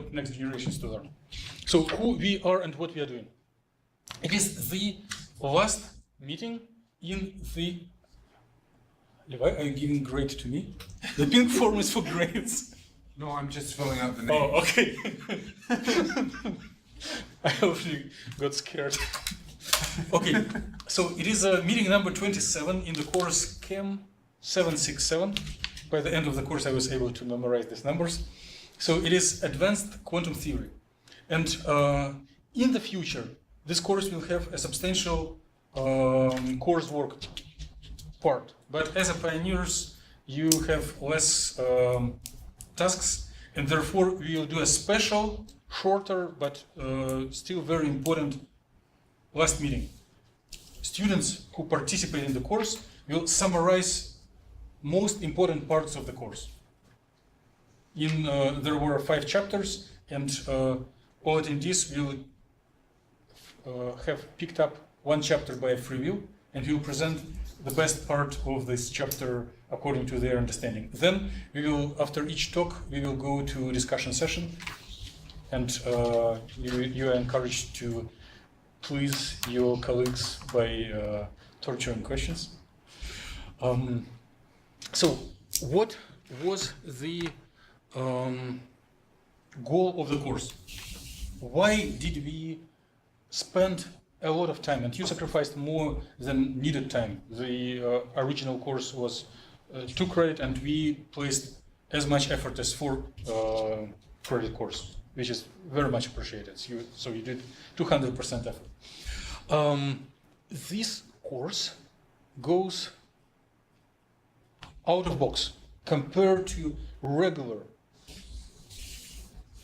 help next generations to learn. So who we are and what we are doing. It is the last meeting in the... Levi, are you giving grade to me? The pink form is for grades. No, I'm just filling out the name. Oh, okay. I actually got scared. Okay, so it is meeting number 27 in the course CHEM767. By the end of the course, I was able to memorize these numbers. So it is advanced quantum theory. And in the future, this course will have a substantial coursework part. But as a pioneers, you have less tasks, and therefore we will do a special, shorter, but still very important last meeting. Students who participate in the course will summarize most important parts of the course. There were 5 chapters, and all attendees will have picked up 1 chapter by free will, and will present the best part of this chapter according to their understanding. Then we will, after each talk, we will go to discussion session, and you are encouraged to please your colleagues by torturing questions. So, what was the goal of the course? Why did we spend a lot of time, and you sacrificed more than needed time? The original course was 2 credit, and we placed as much effort as 4 credit course, which is very much appreciated. So you did 200% effort. This course goes out of box compared to regular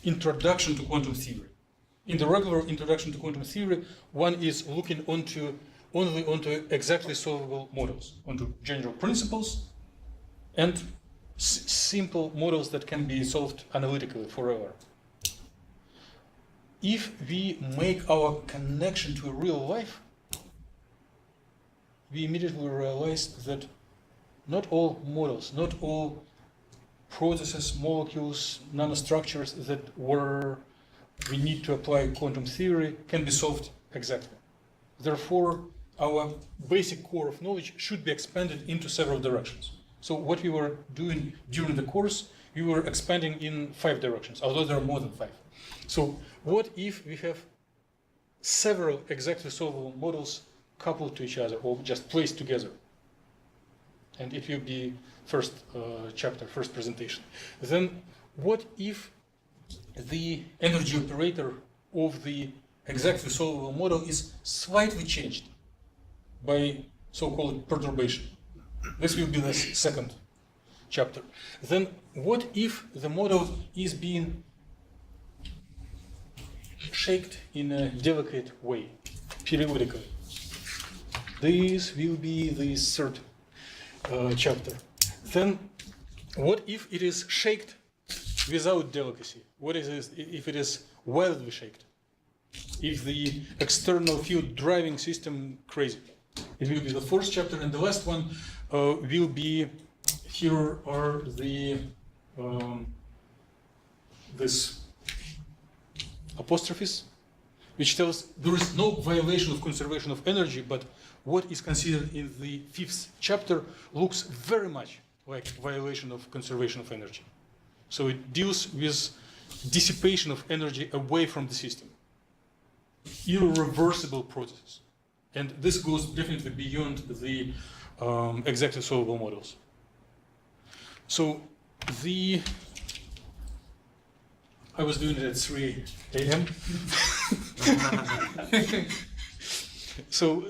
introduction to quantum theory. In the regular introduction to quantum theory, one is looking only onto exactly solvable models, onto general principles and simple models that can be solved analytically forever. If we make our connection to real life, we immediately realize that not all models, not all processes, molecules, nanostructures that we need to apply quantum theory can be solved exactly. Therefore, our basic core of knowledge should be expanded into several directions. So what we were doing during the course, we were expanding in 5 directions, although there are more than 5. So what if we have several exactly solvable models coupled to each other or just placed together? And it will be first chapter, first presentation. Then what if the energy operator of the exactly solvable model is slightly changed by so-called perturbation? This will be the second chapter. Then what if the model is being shaped in a delicate way, periodically? This will be the third chapter. Then what if it is shaped without delicacy? What is if it is wildly shaped? If the external field driving system crazy? It will be the fourth chapter, and the last one will be, here are the this apostrophes, which tells there is no violation of conservation of energy, but what is considered in the 5th chapter looks very much like violation of conservation of energy. So it deals with dissipation of energy away from the system, irreversible processes. And this goes definitely beyond the exactly solvable models. So I was doing it at 3 a.m. So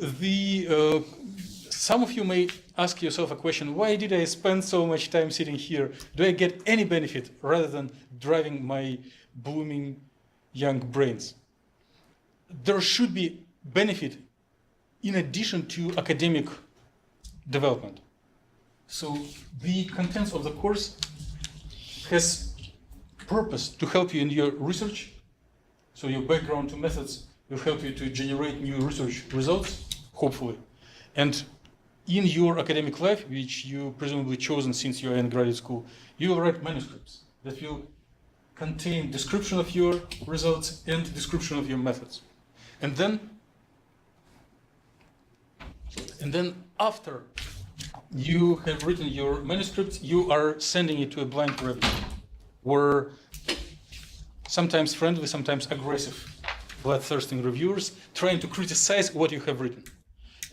some of you may ask yourself a question: why did I spend so much time sitting here? Do I get any benefit rather than driving my blooming young brains? There should be benefit in addition to academic development. So the contents of the course has purpose to help you in your research. So your background to methods will help you to generate new research results, hopefully. And in your academic life, which you presumably chosen since you are in graduate school, you will write manuscripts that will contain description of your results and description of your methods. And then after you have written your manuscript, you are sending it to a blind review, where sometimes friendly, sometimes aggressive, bloodthirsty reviewers trying to criticize what you have written.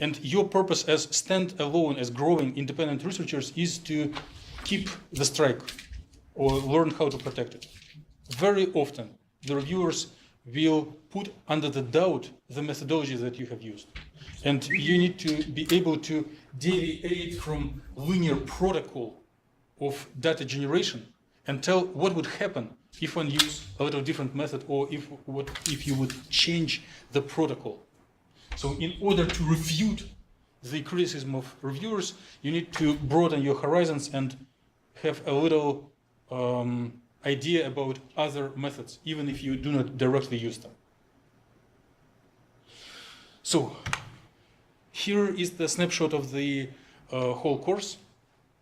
And your purpose as stand-alone, as growing independent researchers, is to keep the strike or learn how to protect it. Very often, the reviewers will put under the doubt the methodology that you have used. And you need to be able to deviate from linear protocol of data generation and tell what would happen if one used a little different method, or if you would change the protocol. So in order to refute the criticism of reviewers, you need to broaden your horizons and have a little idea about other methods, even if you do not directly use them. So here is the snapshot of the whole course.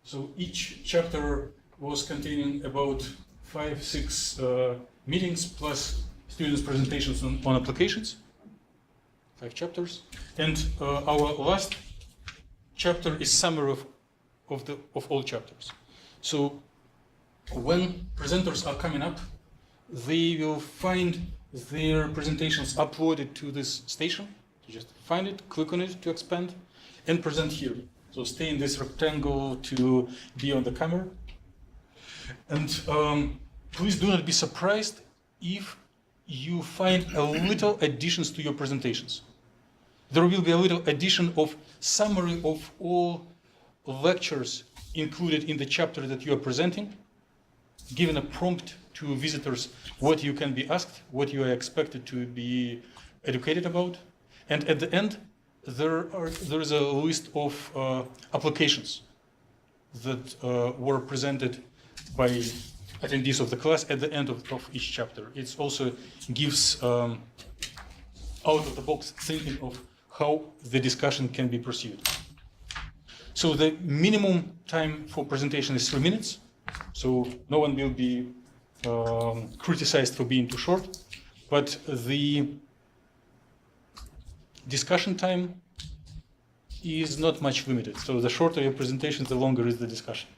So each chapter was containing about 5-6 meetings plus students' presentations on applications. 5 chapters. And our last chapter is summary of all chapters. So when presenters are coming up, they will find their presentations uploaded to this station. You just find it, click on it to expand, and present here. So stay in this rectangle to be on the camera. And please do not be surprised if you find a little additions to your presentations. There will be a little addition of summary of all lectures included in the chapter that you are presenting, given a prompt to visitors what you can be asked, what you are expected to be educated about. And at the end, there is a list of applications that were presented by attendees of the class at the end of each chapter. It also gives out-of-the-box thinking of how the discussion can be pursued. So the minimum time for presentation is 3 minutes. So no one will be criticized for being too short, but the discussion time is not much limited. So the shorter your presentation, the longer is the discussion.